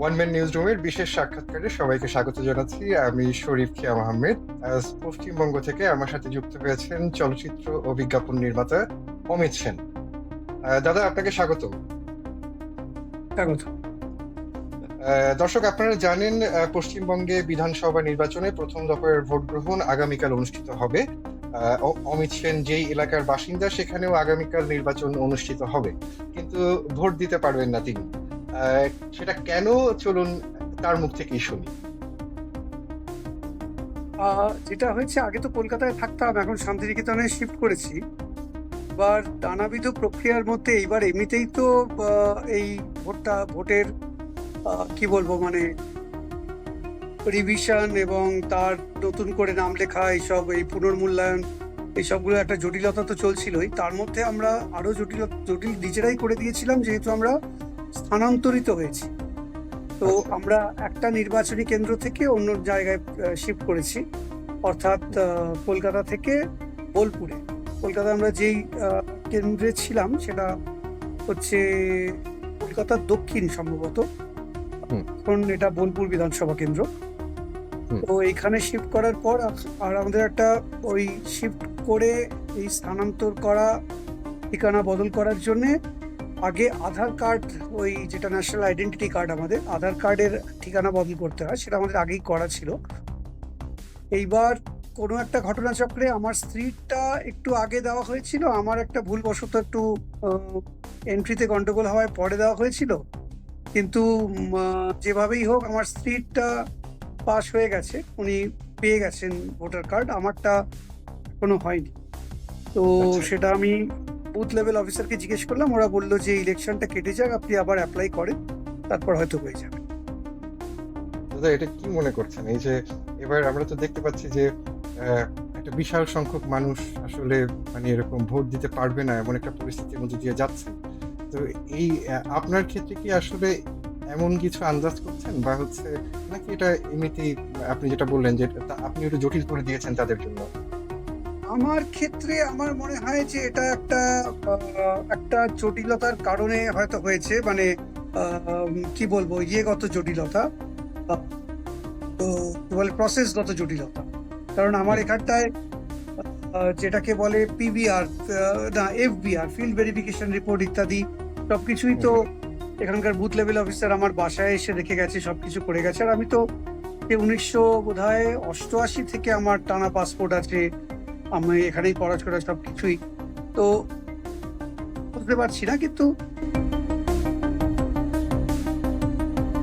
One man news রুমের বিশেষ সাক্ষাৎকারে সবাইকে স্বাগত জানাচ্ছি। আমি শরীফ খিয়াম আহমেদ। আজ পশ্চিমবঙ্গ থেকে আমার সাথে যুক্ত হয়েছেন চলচ্চিত্র ও বিজ্ঞাপন নির্মাতা অমিত সেন। দাদা, আপনাকে স্বাগত। স্বাগত। দর্শক, আপনারা জানেন পশ্চিমবঙ্গে বিধানসভা নির্বাচনে প্রথম দফার ভোট গ্রহণ আগামীকাল অনুষ্ঠিত হবে। অমিত সেন যেই এলাকার বাসিন্দা, সেখানেও আগামীকাল নির্বাচন অনুষ্ঠিত হবে, কিন্তু ভোট দিতে পারবেন না তিনি। সেটা কেন, চলুন তার মুখ থেকেই শুনি। যেটা হয়েছে, আগে তো কলকাতায় থাকতাম, এখন শান্তিনিকেতনে শিফট করেছি। এবার নানাবিধ প্রক্রিয়ার মধ্যে এইবার এমনিতেই তো এই ভোটের কি বলবো, মানে রিভিশন এবং তার নতুন করে নাম লেখা, এইসব এই পুনর্মূল্যায়ন, এইসবগুলো একটা জটিলতা তো চলছিলই। তার মধ্যে আমরা আরো জটিল নিজেরাই করে দিয়েছিলাম, যেহেতু আমরা স্থানান্তরিত হয়েছি। তো আচ্ছা। আমরা একটা নির্বাচনী কেন্দ্র থেকে অন্য জায়গায় শিফট করেছি, অর্থাৎ কলকাতা থেকে বোলপুরে। কলকাতা আমরা যেই কেন্দ্রে ছিলাম সেটা হচ্ছে কলকাতার দক্ষিণ সম্ভবত, হুম। এখন এটা বোলপুর বিধানসভা কেন্দ্র। হুম। তো এইখানে শিফট করার পর আর আমাদের একটা ওই শিফট করে এই স্থানান্তর করা, ঠিকানা বদল করার জন্যে আগে আধার কার্ড, ওই যেটা ন্যাশনাল আইডেন্টিটি কার্ড, আমাদের আধার কার্ডের ঠিকানা বদল করতে হয়, সেটা আমাদের আগেই করা ছিল। এইবার কোনো একটা ঘটনাচক্রে আমার স্ত্রীরটা একটু আগে দেওয়া হয়েছিল, আমার একটা ভুলবশত একটু এন্ট্রিতে গন্ডগোল হওয়ায় পরে দেওয়া হয়েছিল। কিন্তু যেভাবেই হোক আমার স্ত্রীরটা পাস হয়ে গেছে, উনি পেয়ে গেছেন ভোটার কার্ড, আমারটা এখনো হয়নি। তো আচ্ছা সেটা আমি বুথ লেভেল অফিসারকে জিজ্ঞেস করলাম, ওরা বললো যে ইলেকশনটা কেটে যাক, আপনি আবার অ্যাপ্লাই করেন, তারপর হয়তো হয়ে যাবে। দাদা, এটা কি মনে করছেন? এই যে এবার আমরা তো দেখতে পাচ্ছি যে একটা বিশাল সংখ্যক মানুষ আসলে মানে এরকম ভোট দিতে পারবে না, এমন একটা পরিস্থিতির মধ্যে দিয়ে যাচ্ছে। তো এই আপনার ক্ষেত্রে কি আসলে এমন কিছু আন্দাজ করছেন, বা হচ্ছে নাকি এটা এমনিতেই আপনি যেটা বললেন যে আপনি একটু জটিল করে দিয়েছেন তাদের জন্য? আমার ক্ষেত্রে আমার মনে হয় যে এটা একটা জটিলতার কারণে হয়তো হয়েছে, মানে কি বলবো, ইয়েগত জটিলতা, আহ, তো কি বলে প্রসেসগত জটিলতা। কারণ আমার হুম। এখানটায় যেটাকে বলে পিবিআর, না এফবিআর, ফিল্ড ভেরিফিকেশন রিপোর্ট ইত্যাদি সবকিছুই হুম। তো হুম। এখানকার বুথ লেভেল অফিসার আমার বাসায় এসে দেখে গেছে, সবকিছু করে গেছে। আর আমি তো 1988 থেকে আমার টানা পাসপোর্ট আছে, আমি এখানেই পড়াশোনা সবকিছুই। তো বুঝতে পারছি না, কিন্তু